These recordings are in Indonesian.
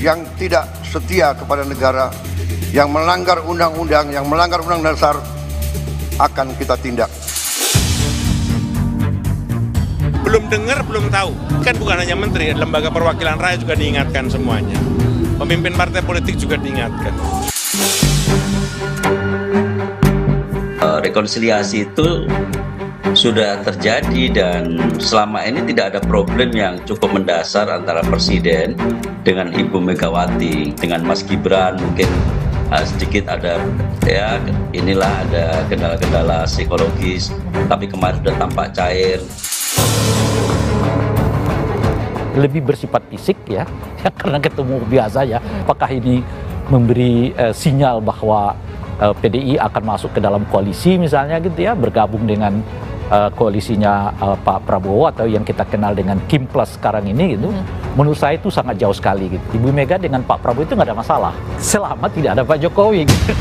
yang tidak setia kepada negara, yang melanggar undang-undang, yang melanggar undang dasar, akan kita tindak. Belum dengar, belum tahu. Kan bukan hanya menteri, lembaga perwakilan rakyat juga diingatkan semuanya. Pemimpin partai politik juga diingatkan. Rekonsiliasi itu sudah terjadi dan selama ini tidak ada problem yang cukup mendasar antara Presiden dengan Ibu Megawati, dengan Mas Gibran mungkin sedikit ada ya inilah ada kendala-kendala psikologis, tapi kemarin sudah tampak cair. Lebih bersifat fisik ya karena ketemu biasa ya. Apakah ini memberi sinyal bahwa PDI akan masuk ke dalam koalisi misalnya gitu ya, bergabung dengan koalisinya Pak Prabowo atau yang kita kenal dengan Kim Plus sekarang ini gitu. Menurut saya itu sangat jauh sekali gitu. Ibu Mega dengan Pak Prabowo itu nggak ada masalah selama tidak ada Pak Jokowi gitu.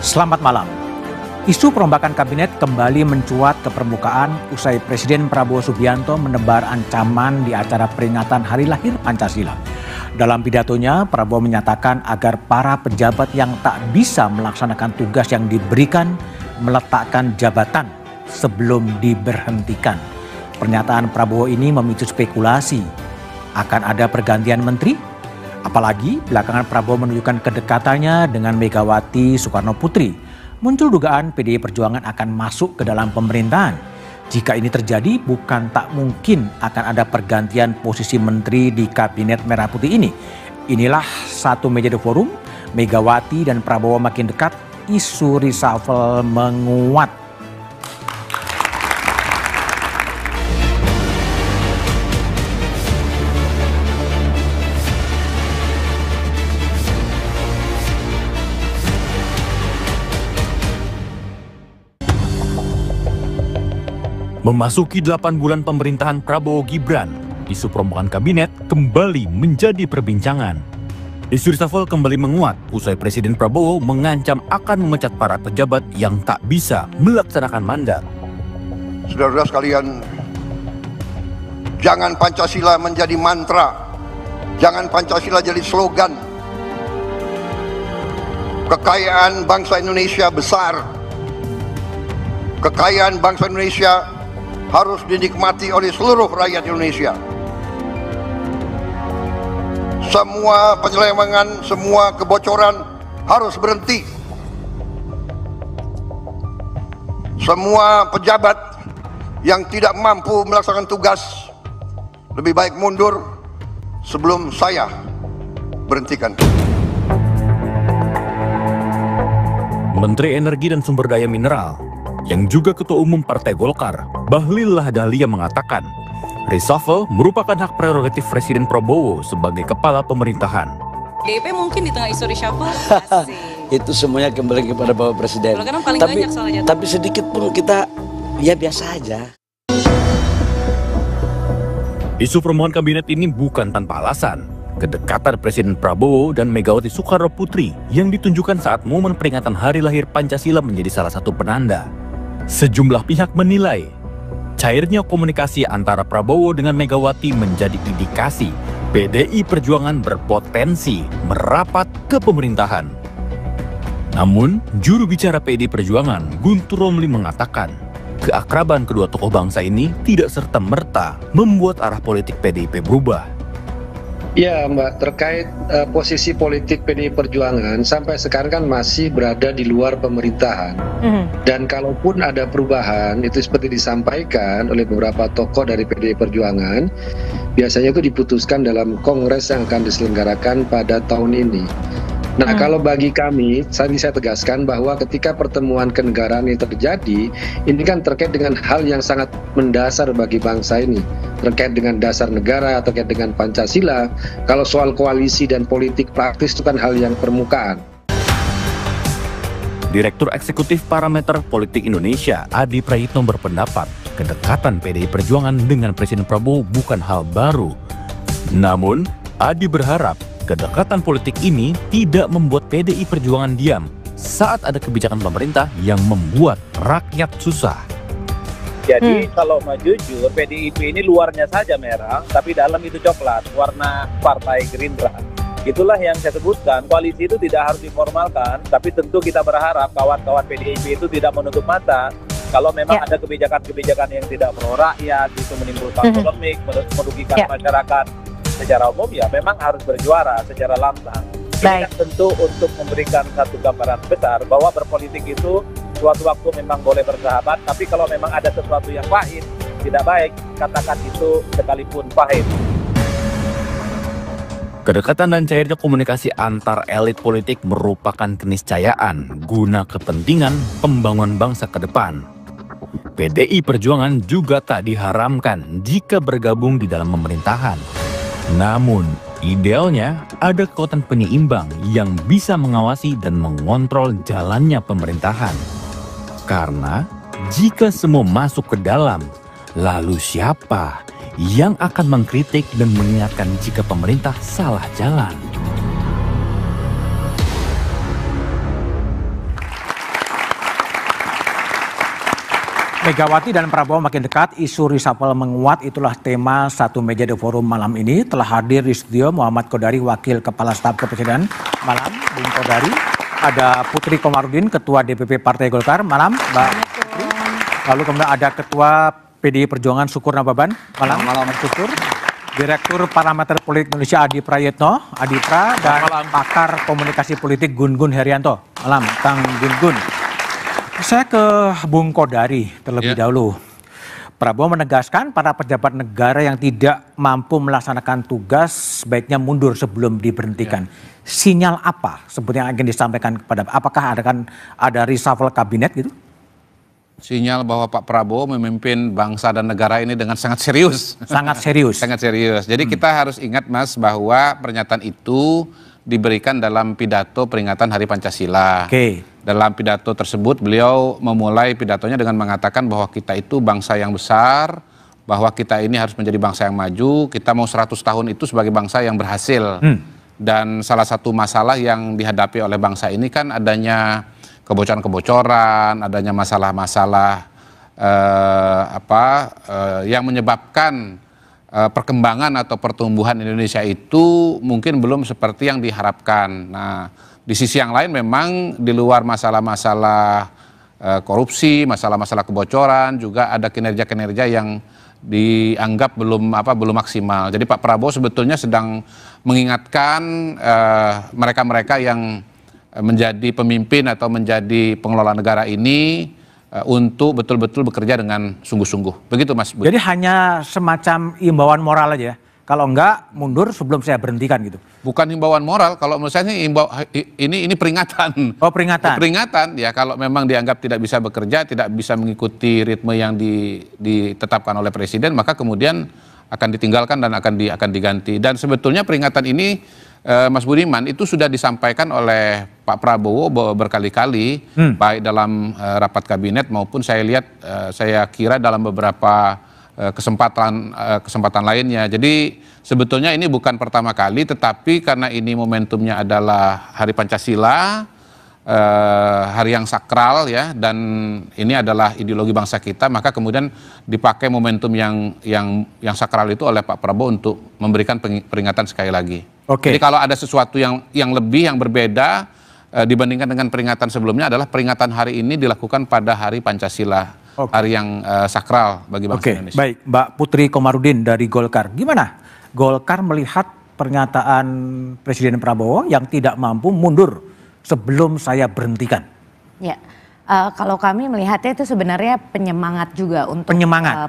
Selamat malam. Isu perombakan kabinet kembali mencuat ke permukaan usai Presiden Prabowo Subianto menebar ancaman di acara peringatan Hari Lahir Pancasila. Dalam pidatonya, Prabowo menyatakan agar para pejabat yang tak bisa melaksanakan tugas yang diberikan meletakkan jabatan sebelum diberhentikan. Pernyataan Prabowo ini memicu spekulasi. Akan ada pergantian menteri? Apalagi belakangan Prabowo menunjukkan kedekatannya dengan Megawati Soekarno Putri. Muncul dugaan PDI Perjuangan akan masuk ke dalam pemerintahan. Jika ini terjadi, bukan tak mungkin akan ada pergantian posisi menteri di Kabinet Merah Putih ini. Inilah satu meja The Forum, Megawati dan Prabowo makin dekat, isu reshuffle menguat. Memasuki 8 bulan pemerintahan Prabowo Gibran, isu perombakan kabinet kembali menjadi perbincangan. Isu reshuffle kembali menguat usai Presiden Prabowo mengancam akan memecat para pejabat yang tak bisa melaksanakan mandat. Saudara-saudara sekalian, jangan Pancasila menjadi mantra, jangan Pancasila jadi slogan. Kekayaan bangsa Indonesia besar, kekayaan bangsa Indonesia harus dinikmati oleh seluruh rakyat Indonesia. Semua penyelewengan, semua kebocoran harus berhenti. Semua pejabat yang tidak mampu melaksanakan tugas lebih baik mundur sebelum saya berhentikan. Menteri Energi dan Sumber Daya Mineral yang juga Ketua Umum Partai Golkar, Bahlil Lahadalia mengatakan, reshuffle merupakan hak prerogatif Presiden Prabowo sebagai kepala pemerintahan. DP mungkin di tengah isu reshuffle, itu semuanya kembali kepada Bapak Presiden. Kan paling banyak soalnya. Tapi sedikit pun kita ya biasa aja. Isu permohonan kabinet ini bukan tanpa alasan. Kedekatan Presiden Prabowo dan Megawati Soekarno Putri yang ditunjukkan saat momen peringatan Hari Lahir Pancasila menjadi salah satu penanda. Sejumlah pihak menilai, cairnya komunikasi antara Prabowo dengan Megawati menjadi indikasi PDI Perjuangan berpotensi merapat ke pemerintahan. Namun, juru bicara PDI Perjuangan, Guntur Romli mengatakan, keakraban kedua tokoh bangsa ini tidak serta-merta membuat arah politik PDIP berubah. Ya Mbak, terkait posisi politik PDI Perjuangan sampai sekarang kan masih berada di luar pemerintahan. Dan kalaupun ada perubahan, itu seperti disampaikan oleh beberapa tokoh dari PDI Perjuangan, biasanya itu diputuskan dalam kongres yang akan diselenggarakan pada tahun ini. Nah, kalau bagi kami, tadi saya tegaskan bahwa ketika pertemuan kenegaraan ini terjadi, ini kan terkait dengan hal yang sangat mendasar bagi bangsa ini. Terkait dengan dasar negara, terkait dengan Pancasila. Kalau soal koalisi dan politik praktis itu kan hal yang permukaan. Direktur Eksekutif Parameter Politik Indonesia, Adi Prayitno berpendapat, kedekatan PDI Perjuangan dengan Presiden Prabowo bukan hal baru. Namun, Adi berharap kedekatan politik ini tidak membuat PDI Perjuangan diam saat ada kebijakan pemerintah yang membuat rakyat susah. Jadi kalau mau jujur, PDIP ini luarnya saja merah, tapi dalam itu coklat, warna Partai Gerindra. Itulah yang saya sebutkan, koalisi itu tidak harus diformalkan, tapi tentu kita berharap kawan-kawan PDIP itu tidak menutup mata. Kalau memang ada kebijakan-kebijakan yang tidak pro rakyat, itu menimbulkan polemik, merugikan masyarakat secara umum, ya memang harus berjuara secara lantang. Ini kan tentu untuk memberikan satu gambaran besar bahwa berpolitik itu suatu waktu memang boleh bersahabat, tapi kalau memang ada sesuatu yang pahit, tidak baik, katakan itu sekalipun pahit. Kedekatan dan cairnya komunikasi antar elit politik merupakan keniscayaan guna kepentingan pembangunan bangsa ke depan. PDI Perjuangan juga tak diharamkan jika bergabung di dalam pemerintahan. Namun, idealnya ada kekuatan penyeimbang yang bisa mengawasi dan mengontrol jalannya pemerintahan. Karena jika semua masuk ke dalam, lalu siapa yang akan mengkritik dan mengingatkan jika pemerintah salah jalan? Megawati dan Prabowo makin dekat, isu reshuffle menguat, itulah tema Satu Meja The Forum malam ini. Telah hadir di studio Muhammad Kodari, Wakil Kepala Staf Kepresidenan. Malam, Bung Kodari. Ada Putri Komarudin, Ketua DPP Partai Golkar. Malam, Mbak Putri. Lalu kemudian ada Ketua PDI Perjuangan Syukur Nababan. Malam, Syukur. Direktur Parameter Politik Indonesia Adi Prayitno, Adipra, dan pakar komunikasi politik Gun-Gun Herianto. Malam, Kang Gun-Gun. Saya ke Bung Kodari terlebih dahulu. Prabowo menegaskan para pejabat negara yang tidak mampu melaksanakan tugas sebaiknya mundur sebelum diberhentikan. Sinyal apa sebetulnya yang akan disampaikan kepada, apakah ada reshuffle kabinet gitu? Sinyal bahwa Pak Prabowo memimpin bangsa dan negara ini dengan sangat serius. Sangat serius. Sangat serius. Jadi kita harus ingat, Mas, bahwa pernyataan itu diberikan dalam pidato peringatan Hari Pancasila. Dalam pidato tersebut beliau memulai pidatonya dengan mengatakan bahwa kita itu bangsa yang besar, bahwa kita ini harus menjadi bangsa yang maju, kita mau 100 tahun itu sebagai bangsa yang berhasil. Dan salah satu masalah yang dihadapi oleh bangsa ini kan adanya kebocoran-kebocoran, adanya masalah-masalah yang menyebabkan perkembangan atau pertumbuhan Indonesia itu mungkin belum seperti yang diharapkan. Nah, di sisi yang lain memang di luar masalah-masalah korupsi, masalah-masalah kebocoran, juga ada kinerja-kinerja yang dianggap belum maksimal. Jadi Pak Prabowo sebetulnya sedang mengingatkan mereka-mereka yang menjadi pemimpin atau menjadi pengelola negara ini untuk betul-betul bekerja dengan sungguh-sungguh. Begitu, Mas Budi. Jadi hanya semacam imbauan moral aja. Kalau enggak mundur sebelum saya berhentikan gitu. Bukan himbauan moral, kalau menurut saya ini peringatan. Oh, peringatan. Peringatan ya, kalau memang dianggap tidak bisa bekerja, tidak bisa mengikuti ritme yang ditetapkan oleh presiden, maka kemudian akan ditinggalkan dan akan diganti. Dan sebetulnya peringatan ini, Mas Budiman, itu sudah disampaikan oleh Pak Prabowo berkali-kali, baik dalam rapat kabinet maupun saya kira dalam beberapa kesempatan lainnya. Jadi sebetulnya ini bukan pertama kali, tetapi karena ini momentumnya adalah Hari Pancasila, hari yang sakral ya, dan ini adalah ideologi bangsa kita, maka kemudian dipakai momentum yang sakral itu oleh Pak Prabowo untuk memberikan peringatan sekali lagi. Jadi kalau ada sesuatu yang lebih, yang berbeda dibandingkan dengan peringatan sebelumnya, adalah peringatan hari ini dilakukan pada Hari Pancasila. Hari yang sakral bagi bangsa Indonesia. Baik, Mbak Putri Komarudin dari Golkar. Gimana Golkar melihat pernyataan Presiden Prabowo yang tidak mampu mundur sebelum saya berhentikan? Ya, kalau kami melihatnya itu sebenarnya penyemangat juga untuk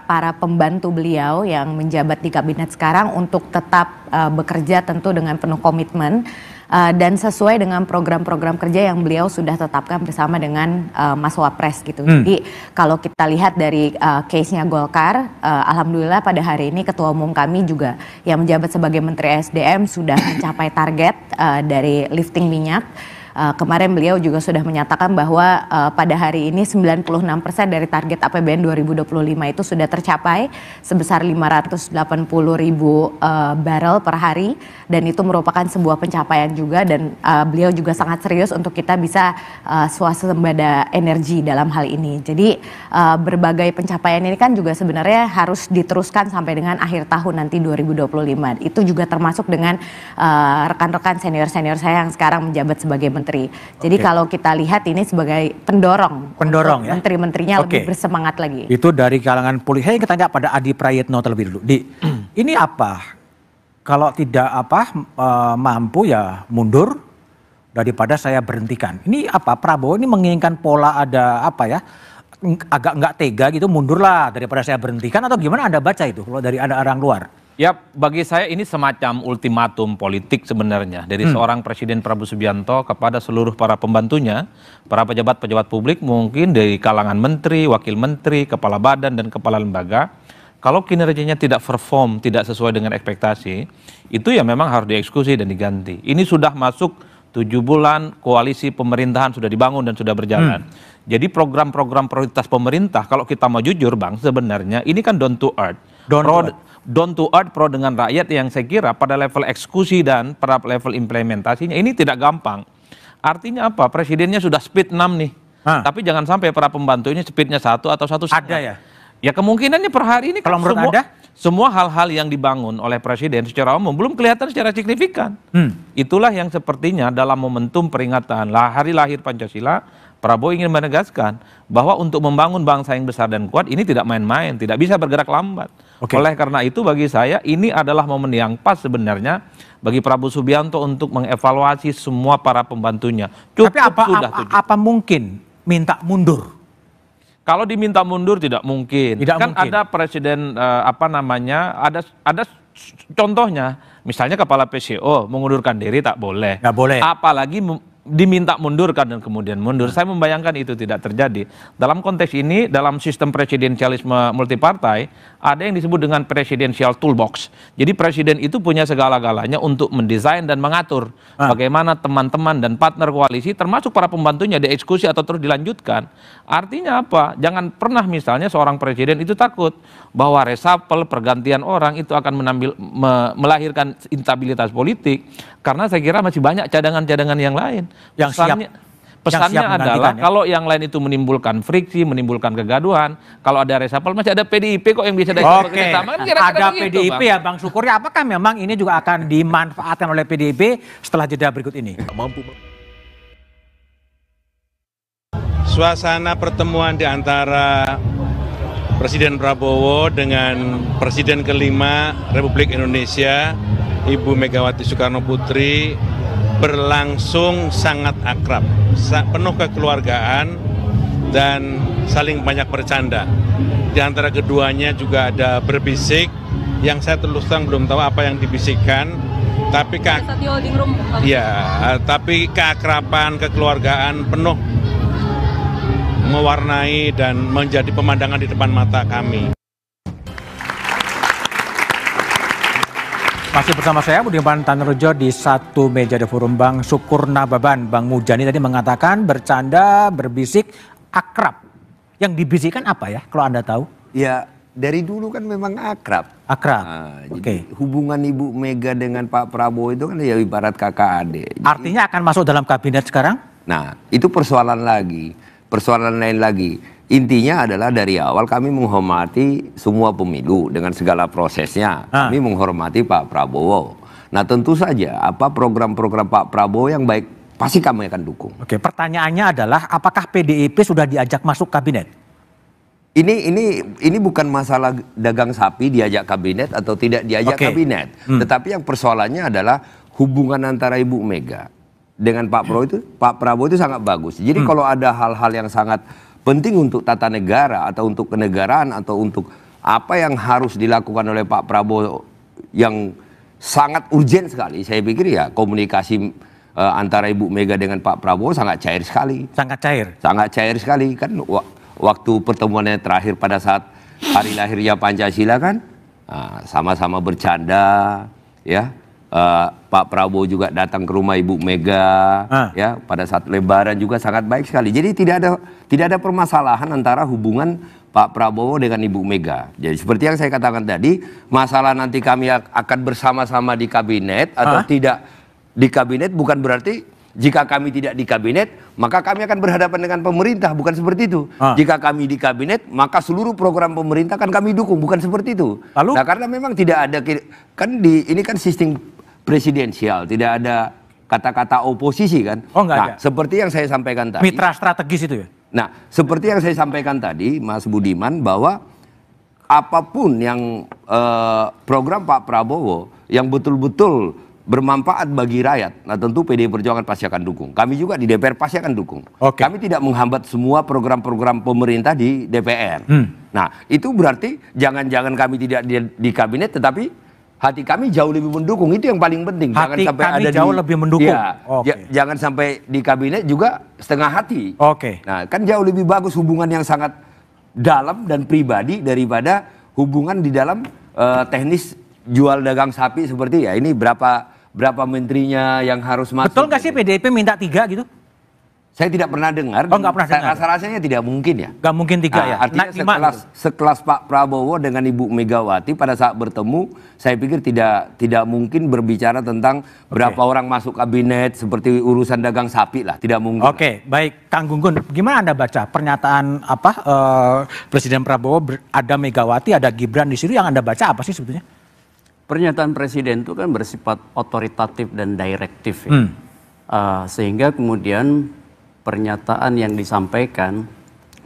para pembantu beliau yang menjabat di kabinet sekarang untuk tetap bekerja tentu dengan penuh komitmen. Dan sesuai dengan program-program kerja yang beliau sudah tetapkan bersama dengan Mas Wapres gitu. Jadi kalau kita lihat dari case-nya Golkar, alhamdulillah pada hari ini Ketua Umum kami juga yang menjabat sebagai Menteri SDM sudah mencapai target dari lifting minyak. kemarin beliau juga sudah menyatakan bahwa pada hari ini 96% dari target APBN 2025 itu sudah tercapai sebesar 580.000 barel per hari, dan itu merupakan sebuah pencapaian juga, dan beliau juga sangat serius untuk kita bisa swasembada energi dalam hal ini. Jadi berbagai pencapaian ini kan juga sebenarnya harus diteruskan sampai dengan akhir tahun nanti 2025. Itu juga termasuk dengan rekan-rekan senior-senior saya yang sekarang menjabat sebagai menteri. Jadi kalau kita lihat ini sebagai pendorong ya, menteri-menterinya lebih bersemangat lagi. Itu dari kalangan politik. Kita tanya pada Adi Prayitno terlebih dulu. Ini apa? Kalau tidak mampu ya mundur daripada saya berhentikan. Ini apa? Prabowo ini menginginkan pola ada agak nggak tega gitu, mundurlah daripada saya berhentikan, atau gimana Anda baca itu kalau dari orang luar? Ya, bagi saya ini semacam ultimatum politik sebenarnya dari seorang Presiden Prabowo Subianto kepada seluruh para pembantunya, para pejabat-pejabat publik, mungkin dari kalangan menteri, wakil menteri, kepala badan dan kepala lembaga. Kalau kinerjanya tidak perform, tidak sesuai dengan ekspektasi, itu ya memang harus dieksekusi dan diganti. Ini sudah masuk 7 bulan, koalisi pemerintahan sudah dibangun dan sudah berjalan. Jadi program-program prioritas pemerintah, kalau kita mau jujur Bang, sebenarnya ini kan down to earth. Down to earth pro dengan rakyat, yang saya kira pada level eksekusi dan pada level implementasinya ini tidak gampang. Artinya apa? Presidennya sudah speed 6 nih. Tapi jangan sampai para pembantu ini speednya 1 atau 1,5. Ada ya? Ya kemungkinannya per hari ini kalau kan menurut Anda? Semua hal-hal yang dibangun oleh Presiden secara umum belum kelihatan secara signifikan. Itulah yang sepertinya dalam momentum peringatan hari lahir Pancasila, Prabowo ingin menegaskan bahwa untuk membangun bangsa yang besar dan kuat ini tidak main-main, tidak bisa bergerak lambat. Oleh karena itu bagi saya ini adalah momen yang pas sebenarnya bagi Prabowo Subianto untuk mengevaluasi semua para pembantunya. Tapi apa mungkin minta mundur? Kalau diminta mundur tidak mungkin. Ada presiden ada contohnya, misalnya kepala PCO mengundurkan diri tak boleh. Nggak boleh. Apalagi diminta mundurkan dan kemudian mundur. Saya membayangkan itu tidak terjadi. Dalam konteks ini, dalam sistem presidensialisme multipartai, ada yang disebut dengan presidential toolbox. Jadi presiden itu punya segala-galanya untuk mendesain dan mengatur bagaimana teman-teman dan partner koalisi, termasuk para pembantunya, dieksekusi atau terus dilanjutkan. Artinya apa? Jangan pernah misalnya seorang presiden itu takut bahwa reshuffle, pergantian orang itu akan melahirkan instabilitas politik, karena saya kira masih banyak cadangan-cadangan yang lain. Pesannya adalah kalau yang lain itu menimbulkan friksi, menimbulkan kegaduhan, kalau ada reshuffle masih ada PDIP kok yang bisa ada PDIP ya Bang Sukur. Apakah memang ini juga akan dimanfaatkan oleh PDIP setelah jeda berikut ini? Suasana pertemuan di antara Presiden Prabowo dengan Presiden kelima Republik Indonesia, Ibu Megawati Soekarno Putri, berlangsung sangat akrab, penuh kekeluargaan dan saling banyak bercanda. Di antara keduanya juga ada berbisik, yang saya terus terang belum tahu apa yang dibisikkan, tapi tapi keakraban, kekeluargaan penuh mewarnai dan menjadi pemandangan di depan mata kami. Masih bersama saya Budiman Tanurjo di satu meja The Forum. Bang Sukur Nababan, Bang Mujani tadi mengatakan bercanda, berbisik, akrab. Yang dibisikkan apa ya kalau Anda tahu? Ya dari dulu kan memang akrab. Jadi hubungan Ibu Mega dengan Pak Prabowo itu kan ya ibarat kakak adik. Artinya akan masuk dalam kabinet sekarang? Nah itu persoalan lain lagi. Intinya adalah dari awal kami menghormati semua pemilu dengan segala prosesnya. Kami menghormati Pak Prabowo. Nah tentu saja apa program-program Pak Prabowo yang baik pasti kami akan dukung. Pertanyaannya adalah apakah PDIP sudah diajak masuk kabinet? Ini bukan masalah dagang sapi diajak kabinet atau tidak diajak kabinet. Tetapi yang persoalannya adalah hubungan antara Ibu Mega dengan Pak Prabowo itu sangat bagus. Jadi kalau ada hal-hal yang sangat penting untuk tata negara atau untuk kenegaraan atau untuk apa yang harus dilakukan oleh Pak Prabowo yang sangat urgent sekali, saya pikir ya komunikasi antara Ibu Mega dengan Pak Prabowo sangat cair sekali. Sangat cair sekali kan. Waktu pertemuannya terakhir pada saat hari lahirnya Pancasila kan sama-sama bercanda ya, Pak Prabowo juga datang ke rumah Ibu Mega, ya pada saat Lebaran juga sangat baik sekali. Jadi tidak ada permasalahan antara hubungan Pak Prabowo dengan Ibu Mega. Jadi seperti yang saya katakan tadi, masalah nanti kami akan bersama-sama di kabinet atau tidak di kabinet bukan berarti jika kami tidak di kabinet maka kami akan berhadapan dengan pemerintah, bukan seperti itu. Jika kami di kabinet maka seluruh program pemerintah kan kami dukung, bukan seperti itu. Lalu? Nah karena memang tidak ada ini kan sistem presidensial, tidak ada kata-kata oposisi kan. Nggak ada. Seperti yang saya sampaikan tadi. Mitra strategis itu ya. Nah, seperti yang saya sampaikan tadi, Mas Budiman, bahwa apapun yang program Pak Prabowo yang betul-betul bermanfaat bagi rakyat, nah tentu PDI Perjuangan pasti akan dukung. Kami juga di DPR pasti akan dukung. Kami tidak menghambat semua program-program pemerintah di DPR. Nah, itu berarti jangan-jangan kami tidak di kabinet, tetapi hati kami jauh lebih mendukung. Itu yang paling penting. Hati jangan sampai kami ada jauh lebih mendukung. Ya, jangan sampai di kabinet juga setengah hati. Nah, kan jauh lebih bagus hubungan yang sangat dalam dan pribadi daripada hubungan di dalam teknis jual dagang sapi seperti ya. Ini berapa menterinya yang harus masuk. Betul nggak sih PDIP minta 3 gitu? Saya tidak pernah dengar. Nggak pernah dengar. Rasa-rasanya tidak mungkin ya. Nggak mungkin 3 ya. Artinya sekelas Pak Prabowo dengan Ibu Megawati pada saat bertemu, saya pikir tidak mungkin berbicara tentang berapa orang masuk kabinet seperti urusan dagang sapi lah. Tidak mungkin. Baik, Kang Gunggun, gimana Anda baca pernyataan Presiden Prabowo, ada Megawati, ada Gibran di situ, yang Anda baca apa sih sebetulnya? Pernyataan Presiden itu kan bersifat otoritatif dan direktif ya. Sehingga kemudian pernyataan yang disampaikan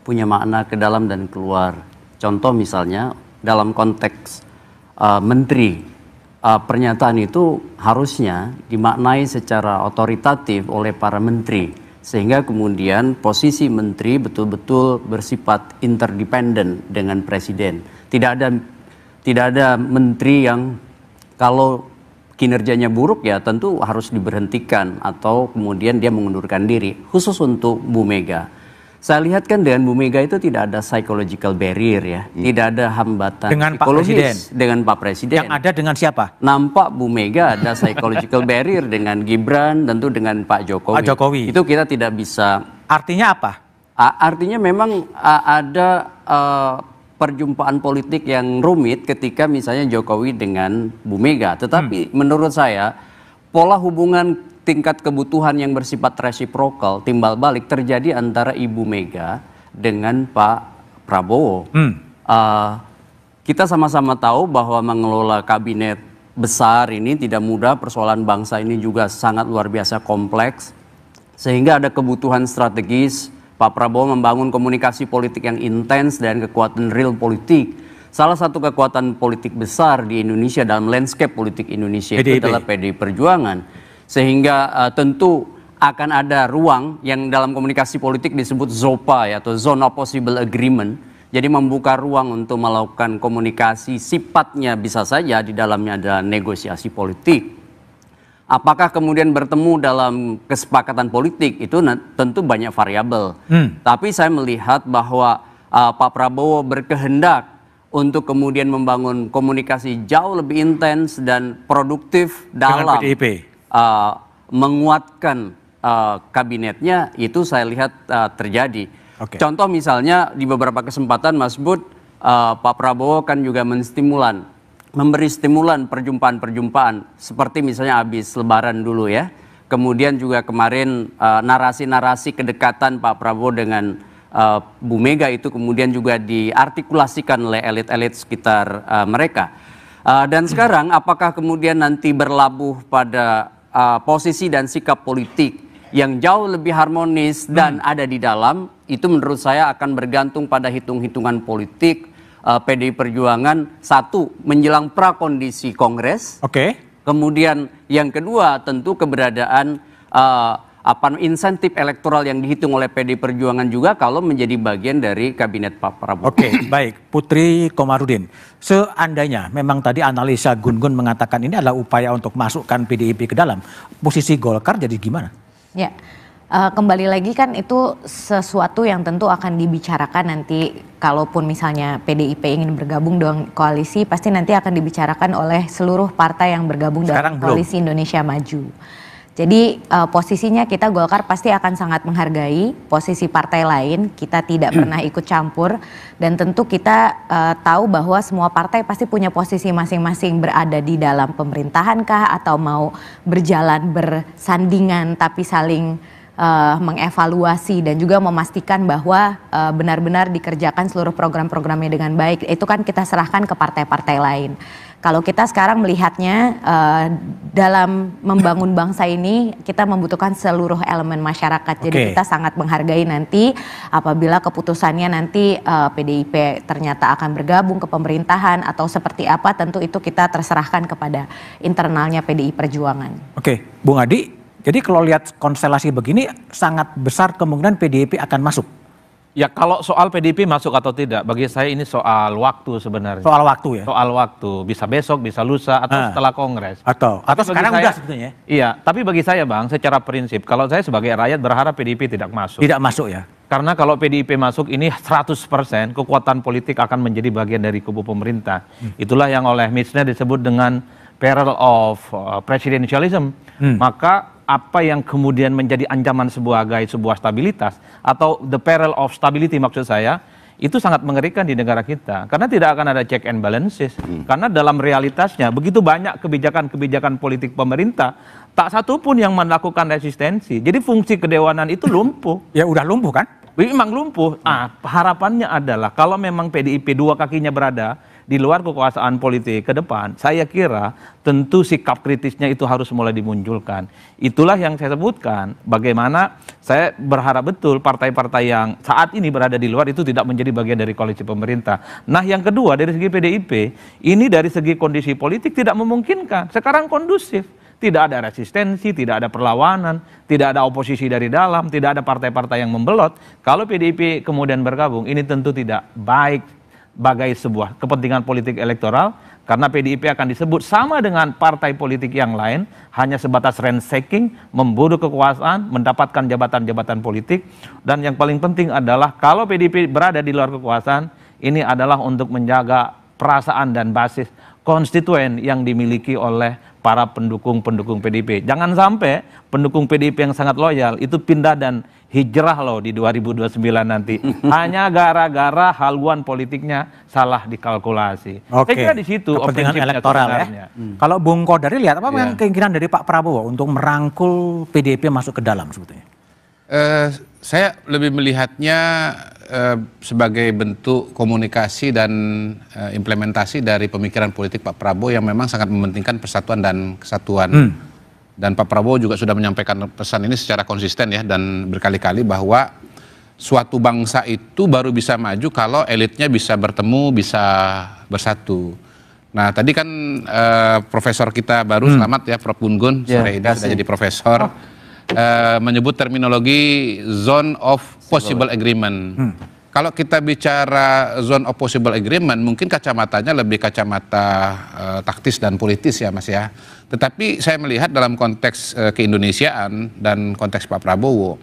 punya makna ke dalam dan keluar. Contoh misalnya dalam konteks menteri, pernyataan itu harusnya dimaknai secara otoritatif oleh para menteri, sehingga kemudian posisi menteri betul-betul bersifat interdependen dengan presiden. Tidak ada menteri yang kalau kinerjanya buruk ya tentu harus diberhentikan atau kemudian dia mengundurkan diri. Khusus untuk Bu Mega, saya lihat kan dengan Bu Mega itu tidak ada psychological barrier ya, tidak ada hambatan dengan psikologis dengan Pak Presiden. Yang ada dengan siapa? Nampak Bu Mega ada psychological barrier dengan Gibran, tentu dengan Pak Jokowi. Itu kita tidak bisa. Artinya apa? Artinya memang ada perjumpaan politik yang rumit ketika misalnya Jokowi dengan Bu Mega. Tetapi menurut saya pola hubungan tingkat kebutuhan yang bersifat reciprocal, timbal balik terjadi antara Ibu Mega dengan Pak Prabowo. Kita sama-sama tahu bahwa mengelola kabinet besar ini tidak mudah, persoalan bangsa ini juga sangat luar biasa kompleks, sehingga ada kebutuhan strategis. Pak Prabowo membangun komunikasi politik yang intens dan kekuatan real politik. Salah satu kekuatan politik besar di Indonesia dalam landscape politik Indonesia itu adalah PDI Perjuangan. Sehingga tentu akan ada ruang yang dalam komunikasi politik disebut ZOPA ya, atau Zone of Possible Agreement. Jadi membuka ruang untuk melakukan komunikasi, sifatnya bisa saja di dalamnya ada negosiasi politik. Apakah kemudian bertemu dalam kesepakatan politik itu tentu banyak variabel. Tapi saya melihat bahwa Pak Prabowo berkehendak untuk kemudian membangun komunikasi jauh lebih intens dan produktif dalam menguatkan kabinetnya, itu saya lihat terjadi. Contoh misalnya di beberapa kesempatan Mas Bud, Pak Prabowo kan juga memberi stimulan perjumpaan-perjumpaan, seperti misalnya habis Lebaran dulu ya. Kemudian juga kemarin narasi-narasi kedekatan Pak Prabowo dengan Bu Mega itu kemudian juga diartikulasikan oleh elit-elit sekitar mereka. Dan sekarang apakah kemudian nanti berlabuh pada posisi dan sikap politik yang jauh lebih harmonis dan ada di dalam, itu menurut saya akan bergantung pada hitung-hitungan politik PDI Perjuangan. Satu, menjelang prakondisi Kongres. Kemudian yang kedua tentu keberadaan insentif elektoral yang dihitung oleh PDI Perjuangan juga kalau menjadi bagian dari kabinet Pak Prabowo. Baik, Putri Komarudin. Seandainya memang tadi analisa Gun-Gun mengatakan ini adalah upaya untuk masukkan PDIP ke dalam, posisi Golkar jadi gimana? Ya, Kembali lagi kan itu sesuatu yang tentu akan dibicarakan nanti, kalaupun misalnya PDIP ingin bergabung dengan koalisi, pasti nanti akan dibicarakan oleh seluruh partai yang bergabung dalam koalisi Indonesia Maju. Jadi posisinya kita Golkar pasti akan sangat menghargai posisi partai lain, kita tidak pernah ikut campur, dan tentu kita tahu bahwa semua partai pasti punya posisi masing-masing, berada di dalam pemerintahan kah atau mau berjalan bersandingan tapi saling mengevaluasi dan juga memastikan bahwa benar-benar dikerjakan seluruh program-programnya dengan baik. Itu kan kita serahkan ke partai-partai lain. Kalau kita sekarang melihatnya dalam membangun bangsa ini kita membutuhkan seluruh elemen masyarakat. Jadi kita sangat menghargai nanti apabila keputusannya nanti PDIP ternyata akan bergabung ke pemerintahan atau seperti apa, tentu itu kita terserahkan kepada internalnya PDI Perjuangan. Oke, Bung Adi. Jadi kalau lihat konstelasi begini sangat besar kemungkinan PDIP akan masuk. Ya kalau soal PDIP masuk atau tidak, bagi saya ini soal waktu sebenarnya. Soal waktu ya? Soal waktu, bisa besok, bisa lusa, atau setelah Kongres. Atau sekarang udah sebetulnya. Iya, tapi bagi saya Bang, secara prinsip, kalau saya sebagai rakyat berharap PDIP tidak masuk. Tidak masuk ya? Karena kalau PDIP masuk ini 100% kekuatan politik akan menjadi bagian dari kubu pemerintah. Itulah yang oleh Misner disebut dengan peril of presidentialism. Maka apa yang kemudian menjadi ancaman sebagai sebuah stabilitas atau the peril of stability maksud saya, itu sangat mengerikan di negara kita. Karena tidak akan ada check and balances. Karena dalam realitasnya begitu banyak kebijakan-kebijakan politik pemerintah, tak satu pun yang melakukan resistensi. Jadi fungsi kedewanan itu lumpuh. Ya udah lumpuh kan? Memang lumpuh. Harapannya adalah kalau memang PDIP dua kakinya berada di luar kekuasaan politik ke depan, saya kira tentu sikap kritisnya itu harus mulai dimunculkan. Itulah yang saya sebutkan, bagaimana saya berharap betul partai-partai yang saat ini berada di luar itu tidak menjadi bagian dari koalisi pemerintah. Nah yang kedua dari segi PDIP, ini dari segi kondisi politik tidak memungkinkan. Sekarang kondusif. Tidak ada resistensi, tidak ada perlawanan, tidak ada oposisi dari dalam, tidak ada partai-partai yang membelot. Kalau PDIP kemudian bergabung, ini tentu tidak baik bagai sebuah kepentingan politik elektoral, karena PDIP akan disebut sama dengan partai politik yang lain, hanya sebatas ransaking, memburu kekuasaan, mendapatkan jabatan-jabatan politik, dan yang paling penting adalah kalau PDIP berada di luar kekuasaan, ini adalah untuk menjaga perasaan dan basis konstituen yang dimiliki oleh para pendukung-pendukung PDIP. Jangan sampai pendukung PDIP yang sangat loyal itu pindah dan hijrah loh di 2029 nanti. Hanya gara-gara haluan politiknya salah dikalkulasi. Saya kira di situ kepentingan elektoral ya. Kalau Bung Kodari lihat apa yang keinginan dari Pak Prabowo untuk merangkul PDIP masuk ke dalam sebetulnya? Saya lebih melihatnya sebagai bentuk komunikasi dan implementasi dari pemikiran politik Pak Prabowo yang memang sangat mementingkan persatuan dan kesatuan. Dan Pak Prabowo juga sudah menyampaikan pesan ini secara konsisten ya, dan berkali-kali bahwa suatu bangsa itu baru bisa maju kalau elitnya bisa bertemu, bisa bersatu. Nah tadi kan profesor kita baru selamat ya, Prof. Gun-Gun, sore ini sudah jadi profesor. Menyebut terminologi zone of possible agreement. Kalau kita bicara zone of possible agreement, mungkin kacamatanya lebih kacamata taktis dan politis ya Mas ya. Tetapi saya melihat dalam konteks keindonesiaan dan konteks Pak Prabowo,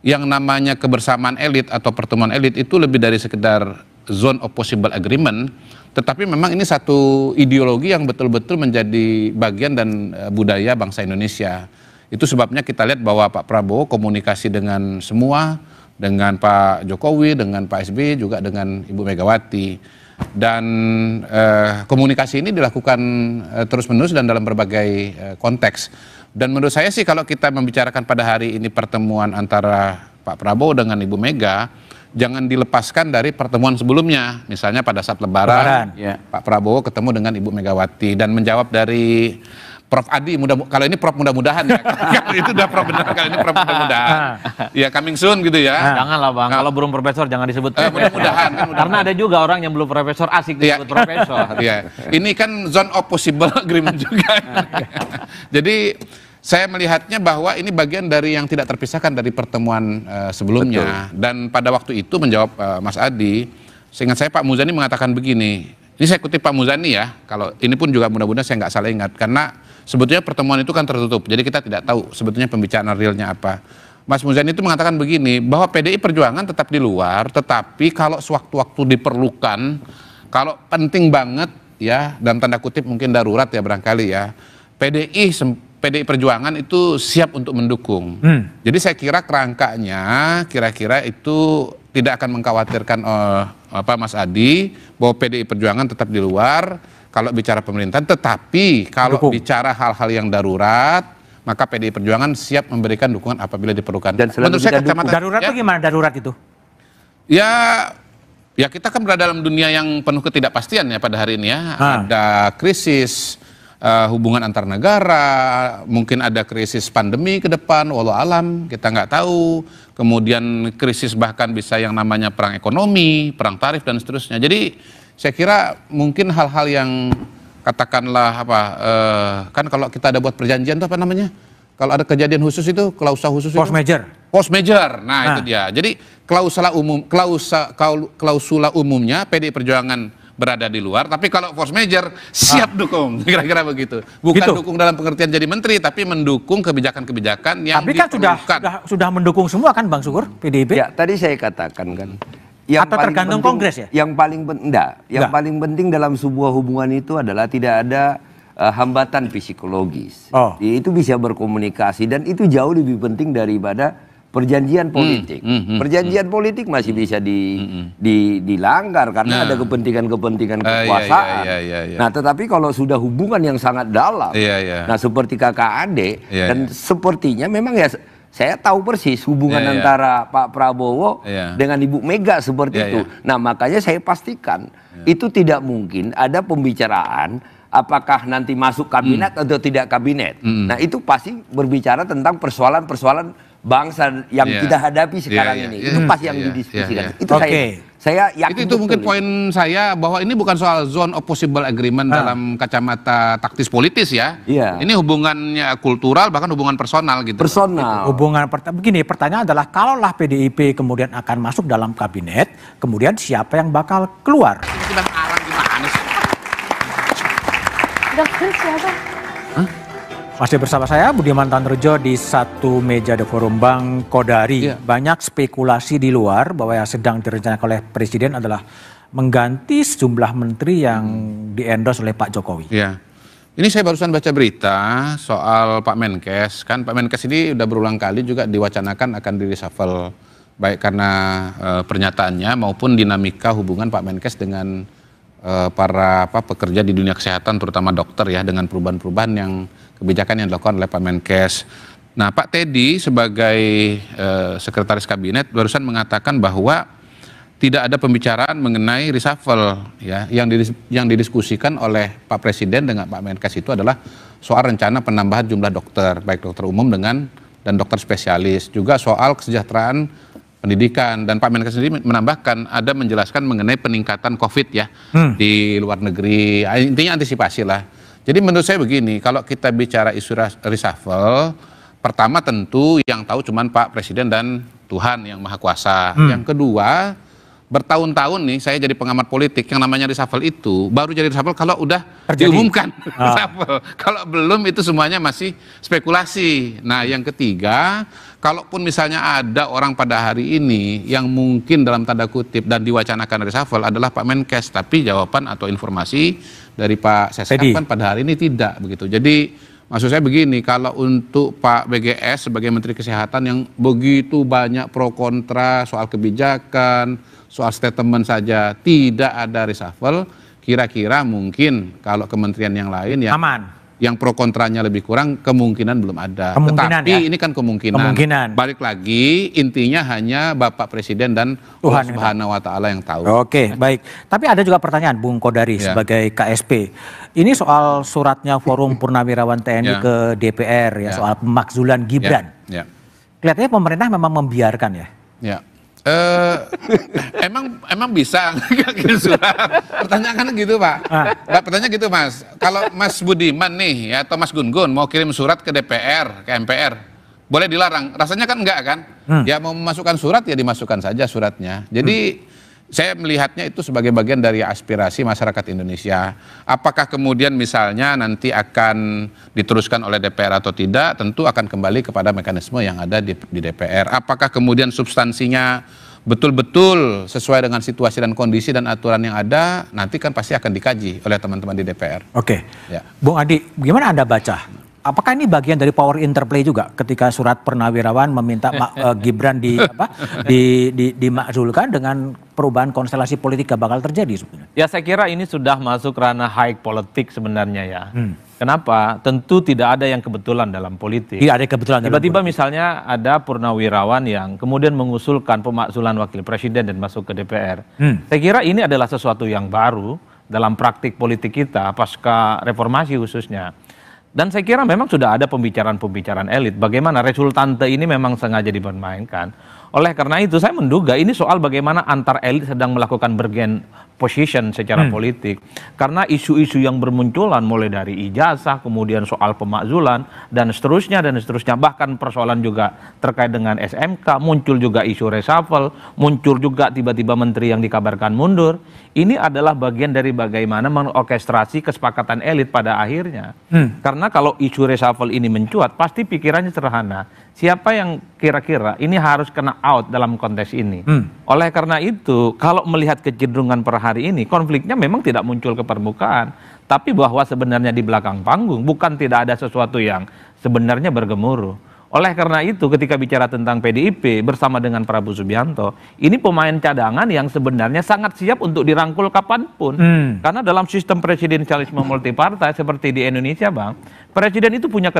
yang namanya kebersamaan elit atau pertemuan elit itu lebih dari sekedar zone of possible agreement, tetapi memang ini satu ideologi yang betul-betul menjadi bagian dan budaya bangsa Indonesia. Itu sebabnya kita lihat bahwa Pak Prabowo komunikasi dengan semua, dengan Pak Jokowi, dengan Pak SBY, juga dengan Ibu Megawati. Dan komunikasi ini dilakukan terus-menerus dan dalam berbagai konteks. Dan menurut saya sih kalau kita membicarakan pada hari ini pertemuan antara Pak Prabowo dengan Ibu Mega, jangan dilepaskan dari pertemuan sebelumnya. Misalnya pada saat Lebaran. Pak Prabowo ketemu dengan Ibu Megawati dan menjawab dari Prof. Adi, kalau ini Prof mudah-mudahan ya. Kalau itu udah Prof benar, kalau ini Prof mudah-mudahan. Ya coming soon gitu ya. Janganlah Bang, kalau belum profesor jangan disebut mudah-mudahan. Karena ada juga orang yang belum profesor asik disebut profesor. Iya. Ini kan zone of possible agreement juga. Jadi saya melihatnya bahwa ini bagian dari yang tidak terpisahkan dari pertemuan sebelumnya. Dan pada waktu itu menjawab Mas Adi, seingat saya Pak Muzani mengatakan begini. Ini saya kutip Pak Muzani ya, kalau ini pun juga mudah-mudahan saya nggak salah ingat, karena sebetulnya pertemuan itu kan tertutup, jadi kita tidak tahu sebetulnya pembicaraan realnya apa. Mas Muzani itu mengatakan begini, bahwa PDI Perjuangan tetap di luar, tetapi kalau sewaktu-waktu diperlukan, kalau penting banget ya, dalam tanda kutip mungkin darurat ya barangkali ya, PDI Perjuangan itu siap untuk mendukung. Jadi saya kira kerangkanya kira-kira itu tidak akan mengkhawatirkan Mas Adi, bahwa PDI Perjuangan tetap di luar kalau bicara pemerintahan, tetapi kalau bicara hal-hal yang darurat, maka PDI Perjuangan siap memberikan dukungan apabila diperlukan. Dan menurut saya kacamata darurat itu gimana darurat itu? Ya kita kan berada dalam dunia yang penuh ketidakpastian ya pada hari ini ya. Ada krisis hubungan antar negara, mungkin ada krisis pandemi ke depan, walau alam kita nggak tahu. Kemudian krisis bahkan bisa yang namanya perang ekonomi, perang tarif dan seterusnya. Jadi saya kira mungkin hal-hal yang katakanlah kan kalau kita ada buat perjanjian itu apa namanya? Kalau ada kejadian khusus itu, klausa khusus itu? Force major. Nah, itu dia. Jadi klausula umumnya PDI Perjuangan berada di luar, tapi kalau force major siap dukung, kira-kira begitu. Bukan dukung dalam pengertian jadi menteri, tapi mendukung kebijakan-kebijakan yang diperlukan. Sudah mendukung semua kan Bang Sukur, PDIP? Ya, tadi saya katakan kan. Atau tergantung Kongres ya? Yang paling penting dalam sebuah hubungan itu adalah tidak ada hambatan psikologis. Itu bisa berkomunikasi dan itu jauh lebih penting daripada perjanjian politik. Perjanjian politik masih bisa dilanggar karena ada kepentingan-kepentingan kekuasaan. Nah, tetapi kalau sudah hubungan yang sangat dalam, nah seperti kakak adik, dan sepertinya memang ya saya tahu persis hubungan antara Pak Prabowo dengan Ibu Mega seperti itu. Nah, makanya saya pastikan itu tidak mungkin ada pembicaraan apakah nanti masuk kabinet atau tidak kabinet. Nah, itu pasti berbicara tentang persoalan-persoalan bangsa yang kita hadapi sekarang ini. Itu pasti yang didiskusikan. Itu saya yakin. Itu mungkin poin saya, bahwa ini bukan soal zone of possible agreement dalam kacamata taktis politis ya. Ini hubungannya kultural, bahkan hubungan personal gitu. Begini, pertanyaan adalah kalaulah PDIP kemudian akan masuk dalam kabinet, kemudian siapa yang bakal keluar? Dokter siapa? Masih bersama saya Budiman Tanrejo di satu meja The Forum Bang Kodari. Banyak spekulasi di luar bahwa yang sedang direncanakan oleh Presiden adalah mengganti sejumlah menteri yang di-endorse oleh Pak Jokowi. Ini saya barusan baca berita soal Pak Menkes. Kan Pak Menkes ini udah berulang kali juga diwacanakan akan di-reshuffle. Baik karena pernyataannya maupun dinamika hubungan Pak Menkes dengan para pekerja di dunia kesehatan, terutama dokter ya, dengan perubahan-perubahan yang kebijakan yang dilakukan oleh Pak Menkes. Nah, Pak Teddy sebagai sekretaris kabinet barusan mengatakan bahwa tidak ada pembicaraan mengenai reshuffle ya, yang didiskusikan oleh Pak Presiden dengan Pak Menkes itu adalah soal rencana penambahan jumlah dokter, baik dokter umum dan dokter spesialis, juga soal kesejahteraan pendidikan. Dan Pak Menkes sendiri menambahkan ada menjelaskan mengenai peningkatan COVID ya di luar negeri, intinya antisipasi lah. Jadi menurut saya begini, kalau kita bicara isu reshuffle, pertama tentu yang tahu cuman Pak Presiden dan Tuhan yang Maha Kuasa. Yang kedua, bertahun-tahun nih saya jadi pengamat politik, yang namanya reshuffle itu baru jadi reshuffle kalau udah diumumkan reshuffle. Kalau belum itu semuanya masih spekulasi. Nah, yang ketiga, kalaupun misalnya ada orang pada hari ini yang mungkin dalam tanda kutip dan diwacanakan reshuffle adalah Pak Menkes, tapi jawaban atau informasi dari Pak Seskap pada hari ini tidak begitu. Jadi maksud saya begini, kalau untuk Pak BGS sebagai Menteri Kesehatan yang begitu banyak pro kontra soal kebijakan, soal statement saja tidak ada reshuffle, kira-kira mungkin kalau kementerian yang lain yang yang pro kontranya lebih kurang, kemungkinan belum ada. Tetapi ini kan kemungkinan. Balik lagi, intinya hanya Bapak Presiden dan Tuhan Subhanahu wa Ta'ala yang tahu. Oke, baik. Tapi ada juga pertanyaan Bung Kodari sebagai KSP. Ini soal suratnya Forum Purnawirawan TNI ke DPR ya, soal pemakzulan Gibran. Kelihatannya pemerintah memang membiarkan ya. Emang bisa kirim surat? Pertanyaan kan gitu Pak. Pertanyaan gitu Mas. Kalau Mas Budiman nih ya, atau Mas Gun-Gun mau kirim surat ke DPR, ke MPR, boleh dilarang? Rasanya kan enggak kan? Ya mau memasukkan surat ya dimasukkan saja suratnya. Jadi Saya melihatnya itu sebagai bagian dari aspirasi masyarakat Indonesia. Apakah kemudian misalnya nanti akan diteruskan oleh DPR atau tidak, tentu akan kembali kepada mekanisme yang ada di DPR. Apakah kemudian substansinya betul-betul sesuai dengan situasi dan kondisi dan aturan yang ada, nanti kan pasti akan dikaji oleh teman-teman di DPR. Oke, ya. Bung Adi, gimana Anda baca? Apakah ini bagian dari power interplay juga ketika Surat Purnawirawan meminta Gibran dimakzulkan dengan perubahan konstelasi politik gak bakal terjadi sebenarnya? Ya saya kira ini sudah masuk ranah high politik sebenarnya ya. Kenapa? Tentu tidak ada yang kebetulan dalam politik. Tidak ada kebetulan. Tiba-tiba misalnya ada Purnawirawan yang kemudian mengusulkan pemakzulan wakil presiden dan masuk ke DPR. Saya kira ini adalah sesuatu yang baru dalam praktik politik kita pasca reformasi khususnya. Dan saya kira memang sudah ada pembicaraan-pembicaraan elit. Bagaimana resultante ini memang sengaja dipermainkan. Oleh karena itu saya menduga ini soal bagaimana antar elit sedang melakukan bergen position secara politik. Karena isu-isu yang bermunculan mulai dari ijazah, kemudian soal pemakzulan, dan seterusnya, bahkan persoalan juga terkait dengan SMK, muncul juga isu reshuffle, muncul juga tiba-tiba menteri yang dikabarkan mundur. Ini adalah bagian dari bagaimana mengorkestrasi kesepakatan elit pada akhirnya. Karena kalau isu reshuffle ini mencuat, pasti pikirannya sederhana. Siapa yang kira-kira ini harus kena out dalam konteks ini. Oleh karena itu, kalau melihat kecenderungan per hari ini, konfliknya memang tidak muncul ke permukaan. Tapi bahwa sebenarnya di belakang panggung, bukan tidak ada sesuatu yang sebenarnya bergemuruh. Oleh karena itu, ketika bicara tentang PDIP bersama dengan Prabowo Subianto, ini pemain cadangan yang sebenarnya sangat siap untuk dirangkul kapanpun. Karena dalam sistem presidensialisme multipartai seperti di Indonesia, Bang, presiden itu punya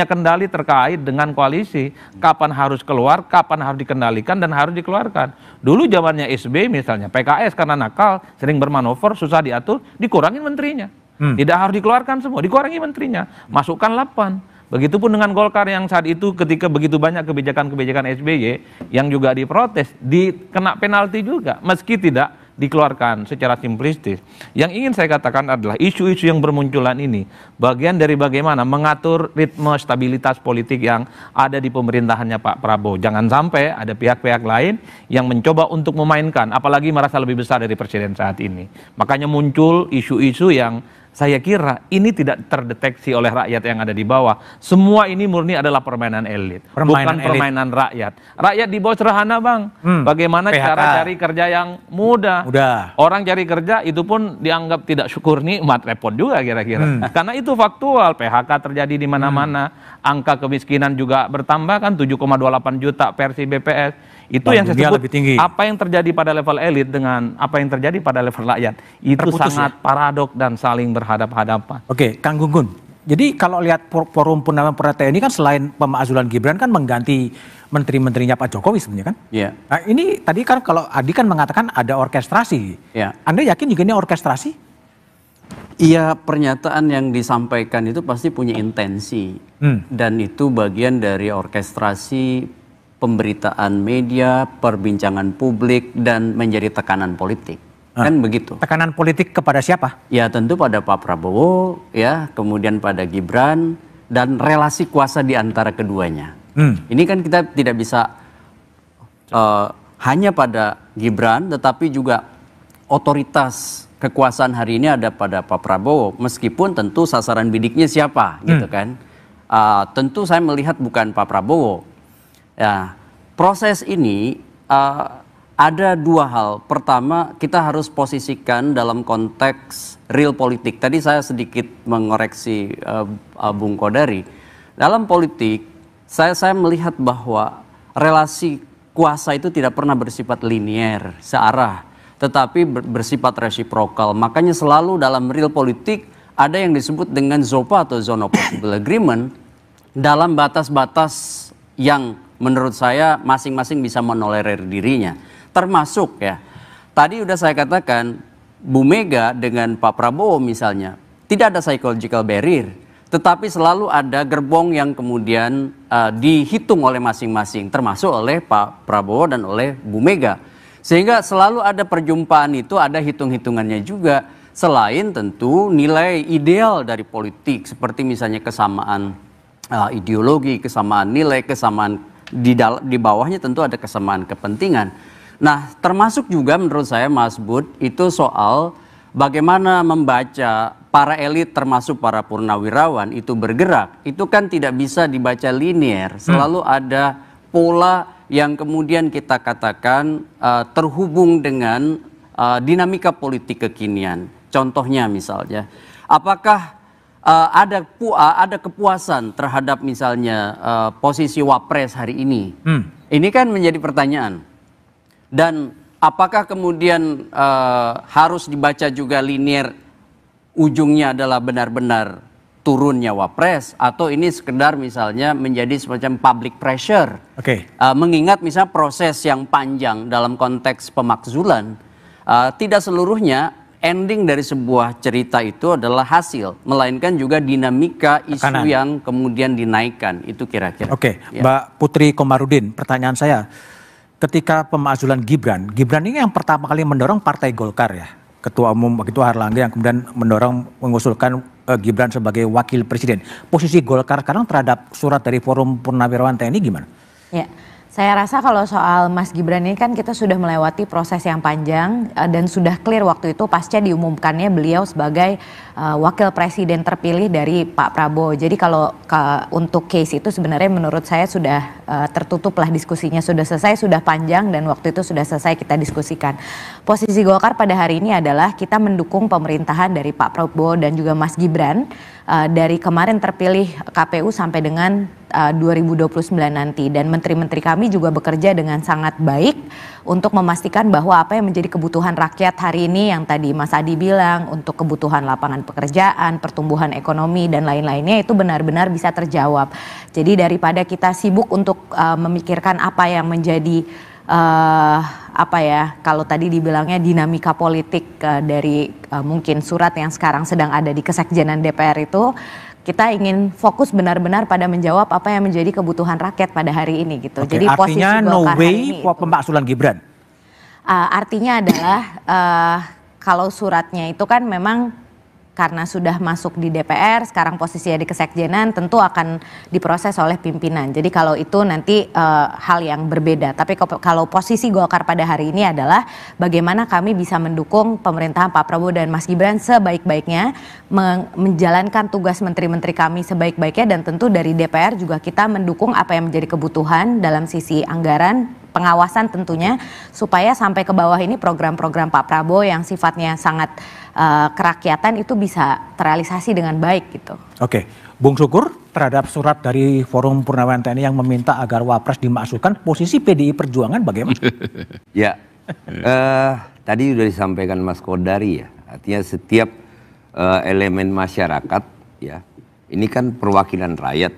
kendali terkait dengan koalisi. Kapan harus keluar, kapan harus dikendalikan dan harus dikeluarkan. Dulu zamannya SBY misalnya, PKS karena nakal, sering bermanuver, susah diatur, dikurangin menterinya. Tidak harus dikeluarkan semua, dikurangi menterinya. Masukkan 8. Begitupun dengan Golkar yang saat itu ketika begitu banyak kebijakan-kebijakan SBY yang juga diprotes, dikena penalti juga, meski tidak dikeluarkan secara simplistis. Yang ingin saya katakan adalah isu-isu yang bermunculan ini bagian dari bagaimana mengatur ritme stabilitas politik yang ada di pemerintahannya Pak Prabowo. Jangan sampai ada pihak-pihak lain yang mencoba untuk memainkan, apalagi merasa lebih besar dari presiden saat ini. Makanya muncul isu-isu yang saya kira ini tidak terdeteksi oleh rakyat yang ada di bawah. Semua ini murni adalah permainan elit, bukan permainan rakyat. Rakyat di bawah sederhana, Bang. Bagaimana PHK. Cara cari kerja yang mudah. Orang cari kerja itu pun dianggap tidak syukur nikmat, repot juga kira-kira. Karena itu faktual, PHK terjadi di mana-mana. Angka kemiskinan juga bertambah kan 7,28 juta versi BPS. Itu yang saya sebut apa yang terjadi pada level elit dengan apa yang terjadi pada level rakyat. Itu sangat paradok dan saling berhadap-hadapan. Oke, Kang Gunggun. Jadi kalau lihat forum Purnawirawan ini kan selain pemakzulan Gibran kan mengganti menteri-menterinya Pak Jokowi sebenarnya kan? Iya. Nah ini tadi kan kalau Adi kan mengatakan ada orkestrasi. Iya. Anda yakin juga ini orkestrasi? Iya, pernyataan yang disampaikan itu pasti punya intensi. Dan itu bagian dari orkestrasi pemberitaan media, perbincangan publik, dan menjadi tekanan politik. Kan begitu. Tekanan politik kepada siapa? Ya tentu pada Pak Prabowo, ya, kemudian pada Gibran, dan relasi kuasa di antara keduanya. Ini kan kita tidak bisa hanya pada Gibran, tetapi juga otoritas kekuasaan hari ini ada pada Pak Prabowo, meskipun tentu sasaran bidiknya siapa, gitu kan. Tentu saya melihat bukan Pak Prabowo. Ya, proses ini ada dua hal. Pertama, kita harus posisikan dalam konteks real politik. Tadi saya sedikit mengoreksi Bung Kodari. Dalam politik, saya melihat bahwa relasi kuasa itu tidak pernah bersifat linier, searah, tetapi bersifat resiprokal. Makanya selalu dalam real politik ada yang disebut dengan ZOPA atau Zone of Possible Agreement dalam batas-batas yang menurut saya masing-masing bisa menolerir dirinya. Termasuk ya, tadi udah saya katakan Bu Mega dengan Pak Prabowo misalnya, tidak ada psychological barrier. Tetapi selalu ada gerbong yang kemudian dihitung oleh masing-masing, termasuk oleh Pak Prabowo dan oleh Bu Mega. Sehingga selalu ada perjumpaan itu, ada hitung-hitungannya juga. Selain tentu nilai ideal dari politik, seperti misalnya kesamaan ideologi, kesamaan nilai, kesamaan di bawahnya tentu ada kesamaan kepentingan. Nah, termasuk juga menurut saya Mas Bud itu soal bagaimana membaca para elit termasuk para purnawirawan itu bergerak. Itu kan tidak bisa dibaca linear, selalu ada pola yang kemudian kita katakan terhubung dengan dinamika politik kekinian. Contohnya misalnya, apakah ada kepuasan terhadap misalnya posisi Wapres hari ini? Ini kan menjadi pertanyaan. Dan apakah kemudian harus dibaca juga linear, ujungnya adalah benar-benar turunnya Wapres, atau ini sekedar misalnya menjadi semacam public pressure? Mengingat misalnya proses yang panjang dalam konteks pemakzulan, tidak seluruhnya ending dari sebuah cerita itu adalah hasil, melainkan juga dinamika isu yang kemudian dinaikkan. Itu kira-kira. Mbak Putri Komarudin, pertanyaan saya, ketika pemakzulan Gibran ini yang pertama kali mendorong Partai Golkar ya, Ketua Umum begitu Airlangga yang kemudian mengusulkan Gibran sebagai wakil presiden. Posisi Golkar sekarang terhadap surat dari Forum Purnawirawan TNI gimana? Ya, saya rasa kalau soal Mas Gibran ini kan kita sudah melewati proses yang panjang dan sudah clear waktu itu pasca diumumkannya beliau sebagai wakil presiden terpilih dari Pak Prabowo. Jadi kalau untuk case itu sebenarnya menurut saya sudah tertutup lah diskusinya, sudah selesai, sudah panjang dan waktu itu sudah selesai kita diskusikan. Posisi Golkar pada hari ini adalah kita mendukung pemerintahan dari Pak Prabowo dan juga Mas Gibran dari kemarin terpilih KPU sampai dengan 2029 nanti, dan menteri-menteri kami juga bekerja dengan sangat baik untuk memastikan bahwa apa yang menjadi kebutuhan rakyat hari ini yang tadi Mas Adi bilang untuk kebutuhan lapangan pekerjaan, pertumbuhan ekonomi dan lain-lainnya itu benar-benar bisa terjawab. Jadi daripada kita sibuk untuk memikirkan apa yang menjadi kalau tadi dibilangnya dinamika politik dari mungkin surat yang sekarang sedang ada di Kesekjenan DPR itu, kita ingin fokus benar-benar pada menjawab apa yang menjadi kebutuhan rakyat pada hari ini gitu. Jadi artinya posisi no Golkar way pemakzulan Gibran. Artinya adalah kalau suratnya itu kan memang karena sudah masuk di DPR, sekarang posisinya di Kesekjenan, tentu akan diproses oleh pimpinan. Jadi kalau itu nanti hal yang berbeda. Tapi kalau posisi Golkar pada hari ini adalah bagaimana kami bisa mendukung pemerintahan Pak Prabowo dan Mas Gibran sebaik-baiknya, menjalankan tugas menteri-menteri kami sebaik-baiknya, dan tentu dari DPR juga kita mendukung apa yang menjadi kebutuhan dalam sisi anggaran, pengawasan tentunya, supaya sampai ke bawah ini program-program Pak Prabowo yang sifatnya sangat kerakyatan itu bisa terrealisasi dengan baik gitu. Bung Sukur, terhadap surat dari Forum Purnawirawan TNI yang meminta agar Wapres dimaksudkan, posisi PDI Perjuangan bagaimana? Ya, tadi sudah disampaikan Mas Kodari ya, artinya setiap elemen masyarakat ya, ini kan perwakilan rakyat.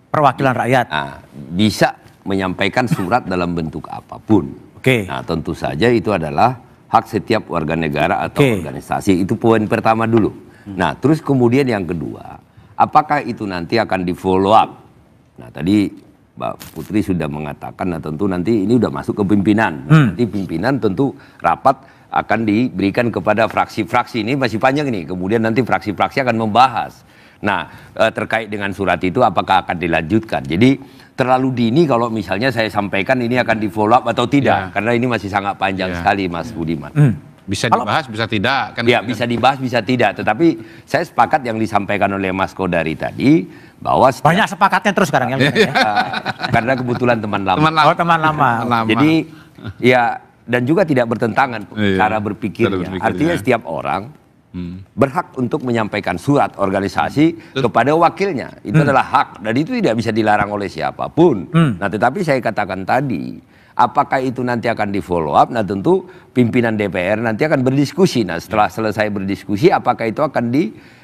Perwakilan rakyat. Nah, bisa menyampaikan surat dalam bentuk apapun. Nah, tentu saja itu adalah hak setiap warga negara atau organisasi. Itu poin pertama dulu. Nah, terus kemudian yang kedua, apakah itu nanti akan di follow up? Nah, tadi Mbak Putri sudah mengatakan, nah tentu nanti ini udah masuk ke pimpinan. Nanti pimpinan tentu rapat akan diberikan kepada fraksi-fraksi. Ini masih panjang ini. Kemudian nanti fraksi-fraksi akan membahas. Nah, terkait dengan surat itu apakah akan dilanjutkan? Jadi terlalu dini kalau misalnya saya sampaikan ini akan di follow up atau tidak, karena ini masih sangat panjang sekali, Mas Budiman. Bisa dibahas, bisa tidak. Kan ya, bisa dibahas, bisa tidak. Tetapi saya sepakat yang disampaikan oleh Mas Kodari tadi, bahwa banyak sepakatnya terus sekarang ya. Karena kebetulan teman lama. Teman lama. Jadi ya, dan juga tidak bertentangan cara berpikirnya. Artinya setiap orang berhak untuk menyampaikan surat organisasi kepada wakilnya. Itu adalah hak, dan itu tidak bisa dilarang oleh siapapun. Nah, tetapi saya katakan tadi, apakah itu nanti akan di follow up? Nah, tentu pimpinan DPR nanti akan berdiskusi. Nah, setelah selesai berdiskusi, apakah itu akan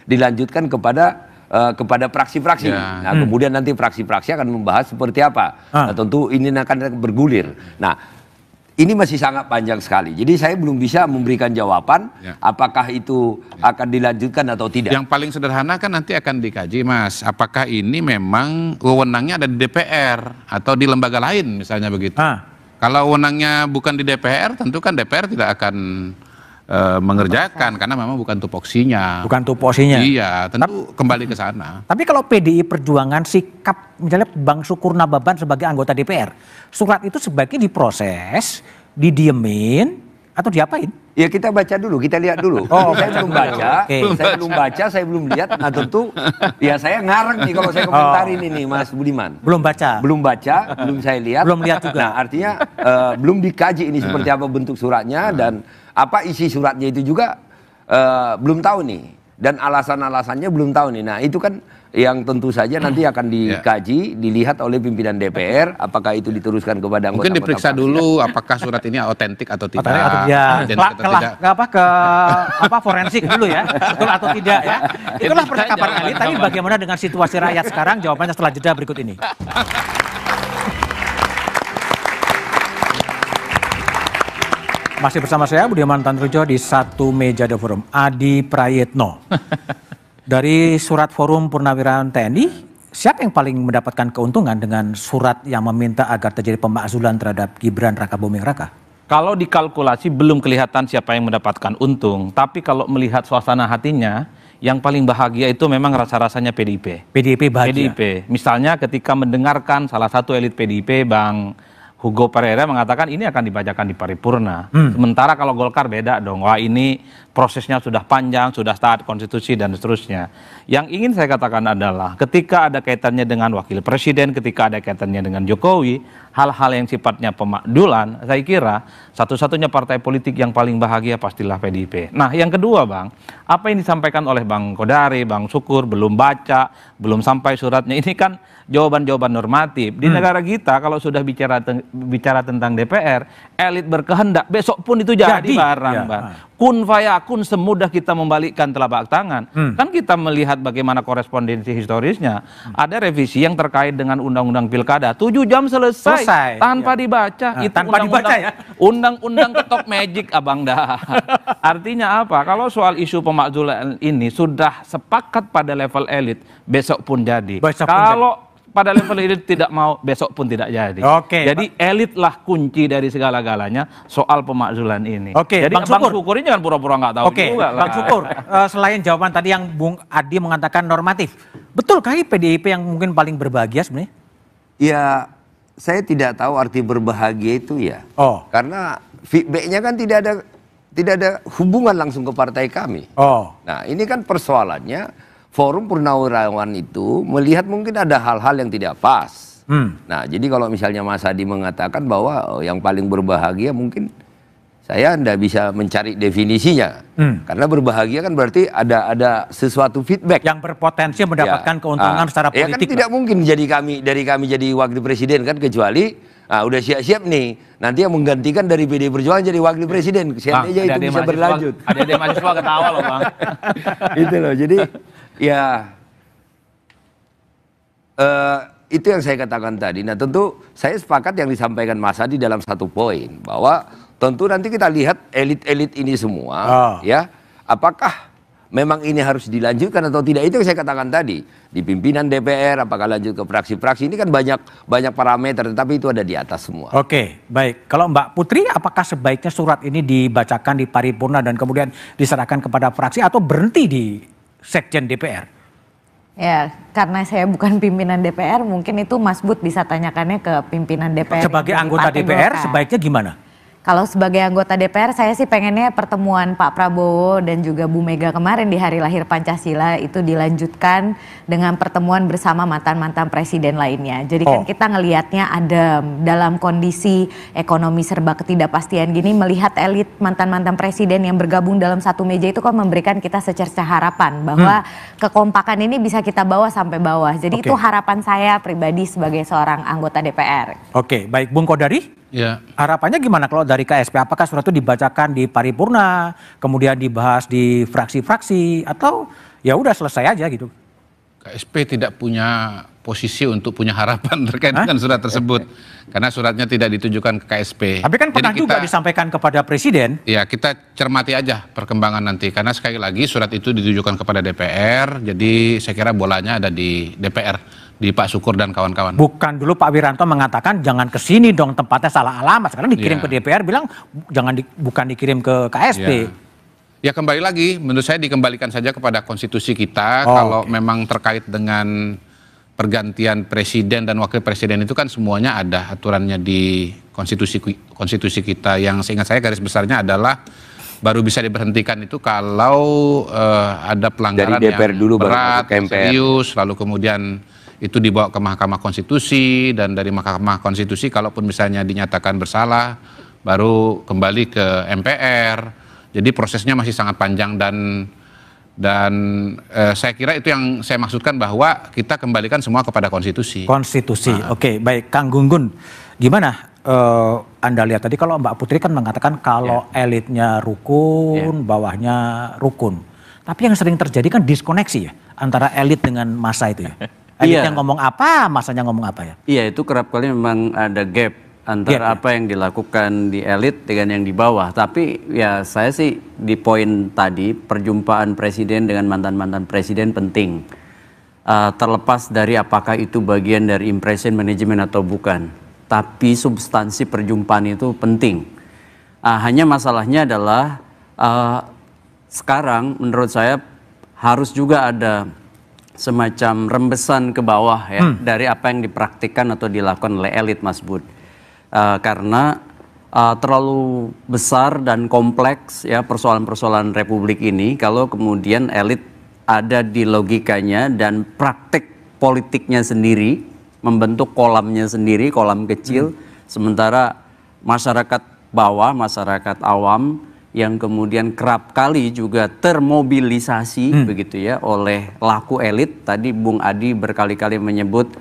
dilanjutkan kepada fraksi-fraksi. Nah, kemudian nanti fraksi-fraksi akan membahas seperti apa. Nah, tentu ini akan bergulir. Nah, ini masih sangat panjang sekali. Jadi saya belum bisa memberikan jawaban apakah itu akan dilanjutkan atau tidak. Yang paling sederhana kan nanti akan dikaji, Mas. Apakah ini memang wewenangnya ada di DPR atau di lembaga lain misalnya begitu. Kalau wewenangnya bukan di DPR, tentu kan DPR tidak akan mengerjakan karena memang bukan tupoksinya. Bukan tupoksinya. Iya, tentu kembali ke sana. Tapi kalau PDI Perjuangan sikap misalnya Bang Sukur Nababan sebagai anggota DPR, surat itu sebaiknya diproses didiemin atau diapain? Ya kita baca dulu, kita lihat dulu. Saya belum baca, saya belum lihat. Nah tentu, ya saya ngarang nih kalau saya komentarin ini Mas Budiman. Belum baca? Belum baca, belum saya lihat. Belum lihat juga? Nah artinya belum dikaji ini seperti apa bentuk suratnya dan apa isi suratnya itu juga belum tahu nih. Dan alasan-alasannya belum tahu nih. Nah itu kan yang tentu saja nanti akan dikaji, dilihat oleh pimpinan DPR, apakah itu diteruskan kepada anggota. Mungkin diperiksa dulu apakah surat ini otentik atau tidak. Ke forensik dulu ya, betul atau tidak ya. Itulah percakapan elit. Tapi bagaimana dengan situasi rakyat sekarang? Jawabannya setelah jeda berikut ini. Masih bersama saya Budiman Tandrojo di Satu Meja The Forum. Adi Prayitno. Dari surat Forum Purnawirawan TNI, siapa yang paling mendapatkan keuntungan dengan surat yang meminta agar terjadi pemakzulan terhadap Gibran Rakabuming Raka? Kalau dikalkulasi belum kelihatan siapa yang mendapatkan untung, tapi kalau melihat suasana hatinya, yang paling bahagia itu memang rasa-rasanya PDIP. PDIP bahagia? PDIP. Misalnya ketika mendengarkan salah satu elit PDIP, Bang Hugo Pereira mengatakan ini akan dibacakan di paripurna. Sementara kalau Golkar beda dong. Wah ini prosesnya sudah panjang, sudah taat konstitusi dan seterusnya. Yang ingin saya katakan adalah ketika ada kaitannya dengan wakil presiden, ketika ada kaitannya dengan Jokowi, hal-hal yang sifatnya pemakdulan, saya kira satu-satunya partai politik yang paling bahagia pastilah PDIP. Nah yang kedua Bang, apa yang disampaikan oleh Bang Kodari, Bang Sukur, belum baca, belum sampai suratnya, ini kan jawaban-jawaban normatif. Di negara kita kalau sudah bicara tentang DPR, elit berkehendak, besok pun itu jadi barang, ya. Bang. Kun fayakun, semudah kita membalikkan telapak tangan. Kan kita melihat bagaimana korespondensi historisnya. Ada revisi yang terkait dengan undang-undang pilkada, 7 jam selesai tanpa dibaca. Itu tanpa dibaca ya? Undang-undang ketok magic abang dah. Artinya apa? Kalau soal isu pemakzulan ini sudah sepakat pada level elit, besok pun jadi. Kalau pada level elit tidak mau, besok pun tidak jadi. Jadi elitlah kunci dari segala-galanya soal pemakzulan ini. Jadi Bang Sukur ini kan pura-pura nggak tahu juga lah. Bang Sukur, selain jawaban tadi yang Bung Adi mengatakan normatif, betulkah PDIP yang mungkin paling berbahagia sebenarnya? Ya, saya tidak tahu arti berbahagia itu ya. Karena feedbacknya kan tidak ada hubungan langsung ke partai kami. Nah, ini kan persoalannya Forum Purnawirawan itu melihat mungkin ada hal-hal yang tidak pas. Nah, jadi kalau misalnya Mas Adi mengatakan bahwa yang paling berbahagia mungkin saya tidak bisa mencari definisinya. Karena berbahagia kan berarti ada sesuatu feedback yang berpotensi mendapatkan keuntungan secara politik. Ya kan tidak mungkin dari kami jadi wakil presiden kan, kecuali udah siap-siap nih. Nanti yang menggantikan dari PD Perjuangan jadi wakil presiden. Seandainya itu bisa berlanjut. Ada mahasiswa ketawa loh Bang. Itu loh, jadi ya itu yang saya katakan tadi. Nah tentu saya sepakat yang disampaikan Mas Adi dalam satu poin, bahwa tentu nanti kita lihat elit-elit ini semua ya, apakah memang ini harus dilanjutkan atau tidak. Itu yang saya katakan tadi, di pimpinan DPR apakah lanjut ke fraksi-fraksi, ini kan banyak parameter, tetapi itu ada di atas semua. Baik. Kalau Mbak Putri, apakah sebaiknya surat ini dibacakan di paripurna dan kemudian diserahkan kepada fraksi atau berhenti di Sekjen DPR? Ya, karena saya bukan pimpinan DPR, mungkin itu Mas Bud bisa tanyakannya ke pimpinan DPR. Sebagai anggota DPR, sebaiknya gimana? Kalau sebagai anggota DPR, saya sih pengennya pertemuan Pak Prabowo dan juga Bu Mega kemarin di hari lahir Pancasila itu dilanjutkan dengan pertemuan bersama mantan-mantan presiden lainnya. Jadi kan kita ngelihatnya adem dalam kondisi ekonomi serba ketidakpastian gini, melihat elit mantan-mantan presiden yang bergabung dalam satu meja itu kan memberikan kita secerca harapan bahwa kekompakan ini bisa kita bawa sampai bawah. Jadi itu harapan saya pribadi sebagai seorang anggota DPR. Baik, Bung Kodari? Ya. Harapannya gimana kalau dari KSP? Apakah surat itu dibacakan di paripurna, kemudian dibahas di fraksi-fraksi, atau ya udah selesai aja gitu? KSP tidak punya posisi untuk punya harapan terkait dengan surat tersebut, karena suratnya tidak ditujukan ke KSP. Tapi kan pernah juga disampaikan kepada presiden. Ya, kita cermati aja perkembangan nanti, karena sekali lagi surat itu ditujukan kepada DPR, jadi saya kira bolanya ada di DPR. Di Pak Sukur dan kawan-kawan. Bukan dulu Pak Wiranto mengatakan jangan ke sini dong, tempatnya salah alamat. Sekarang dikirim ke DPR bilang bukan dikirim ke KSP. Ya kembali lagi, menurut saya dikembalikan saja kepada konstitusi kita. Kalau memang terkait dengan pergantian presiden dan wakil presiden itu kan semuanya ada aturannya di konstitusi kita, yang seingat saya garis besarnya adalah baru bisa diberhentikan itu kalau ada pelanggaran dari DPR yang dulu, berat, baru masuk serius, lalu kemudian itu dibawa ke Mahkamah Konstitusi, dan dari Mahkamah Konstitusi kalaupun misalnya dinyatakan bersalah baru kembali ke MPR. Jadi prosesnya masih sangat panjang, dan saya kira itu yang saya maksudkan bahwa kita kembalikan semua kepada konstitusi. Konstitusi, oke, baik. Kang Gunggun, gimana Anda lihat tadi kalau Mbak Putri kan mengatakan kalau elitnya rukun, bawahnya rukun. Tapi yang sering terjadi kan diskoneksi ya antara elit dengan massa itu ya. Elitnya ngomong apa, massanya ngomong apa ya? Iya, itu kerap kali memang ada gap antara apa yang dilakukan di elit dengan yang di bawah. Tapi ya saya sih di poin tadi, perjumpaan presiden dengan mantan-mantan presiden penting. Terlepas dari apakah itu bagian dari impression management atau bukan. Tapi substansi perjumpaan itu penting. Hanya masalahnya adalah sekarang menurut saya harus juga ada semacam rembesan ke bawah ya dari apa yang dipraktikkan atau dilakukan oleh elit, Mas Bud. Karena terlalu besar dan kompleks ya persoalan-persoalan Republik ini kalau kemudian elit ada di logikanya dan praktik politiknya sendiri, membentuk kolamnya sendiri, kolam kecil, sementara masyarakat bawah, masyarakat awam yang kemudian kerap kali juga termobilisasi begitu ya oleh laku elit. Tadi Bung Adi berkali-kali menyebut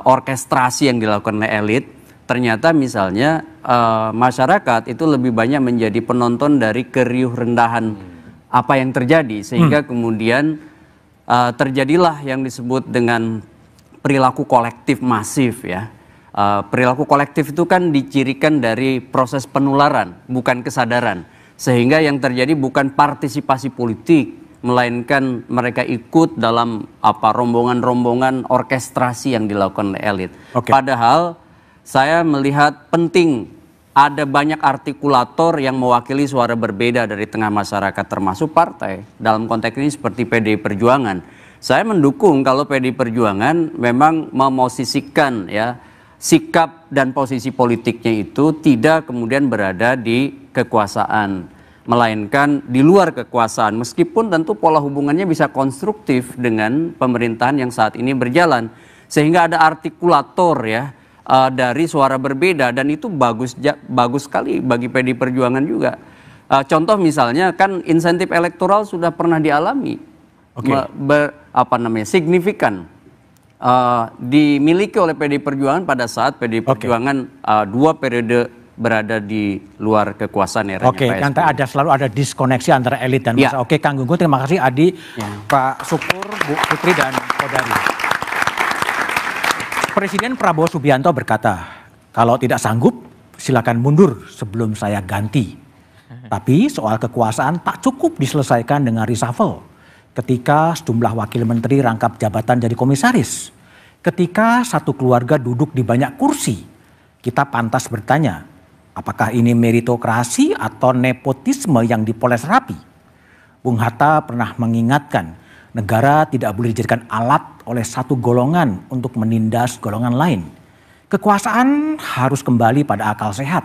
orkestrasi yang dilakukan oleh elit. Ternyata misalnya masyarakat itu lebih banyak menjadi penonton dari keriuh rendahan apa yang terjadi, sehingga kemudian terjadilah yang disebut dengan perilaku kolektif masif ya. Perilaku kolektif itu kan dicirikan dari proses penularan, bukan kesadaran. Sehingga yang terjadi bukan partisipasi politik, melainkan mereka ikut dalam rombongan-rombongan orkestrasi yang dilakukan oleh elit. Padahal saya melihat penting ada banyak artikulator yang mewakili suara berbeda dari tengah masyarakat termasuk partai. Dalam konteks ini seperti PDI Perjuangan. Saya mendukung kalau PDI Perjuangan memang memosisikan ya sikap dan posisi politiknya itu tidak kemudian berada di kekuasaan, melainkan di luar kekuasaan. Meskipun tentu pola hubungannya bisa konstruktif dengan pemerintahan yang saat ini berjalan. Sehingga ada artikulator ya dari suara berbeda, dan itu bagus sekali bagi PDI Perjuangan juga. Contoh misalnya kan insentif elektoral sudah pernah dialami, signifikan dimiliki oleh PDI Perjuangan pada saat PDI Perjuangan 2 periode berada di luar kekuasaan eranya Pak SBY. Nanti selalu ada diskoneksi antara elit dan massa. Oke, Kang Gunggun, terima kasih. Adi, Pak Syukur, Bu Putri, dan Kodari. Presiden Prabowo Subianto berkata, kalau tidak sanggup silakan mundur sebelum saya ganti. Tapi soal kekuasaan tak cukup diselesaikan dengan reshuffle. Ketika sejumlah wakil menteri rangkap jabatan jadi komisaris. Ketika satu keluarga duduk di banyak kursi. Kita pantas bertanya, apakah ini meritokrasi atau nepotisme yang dipoles rapi? Bung Hatta pernah mengingatkan, negara tidak boleh dijadikan alat oleh satu golongan untuk menindas golongan lain. Kekuasaan harus kembali pada akal sehat.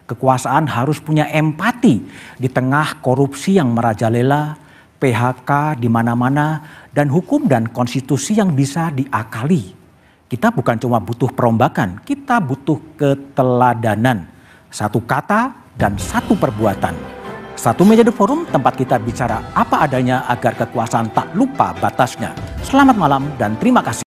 Kekuasaan harus punya empati di tengah korupsi yang merajalela, PHK di mana-mana, dan hukum dan konstitusi yang bisa diakali. Kita bukan cuma butuh perombakan, kita butuh keteladanan. Satu kata dan satu perbuatan. Satu Meja The Forum, tempat kita bicara apa adanya agar kekuasaan tak lupa batasnya. Selamat malam dan terima kasih.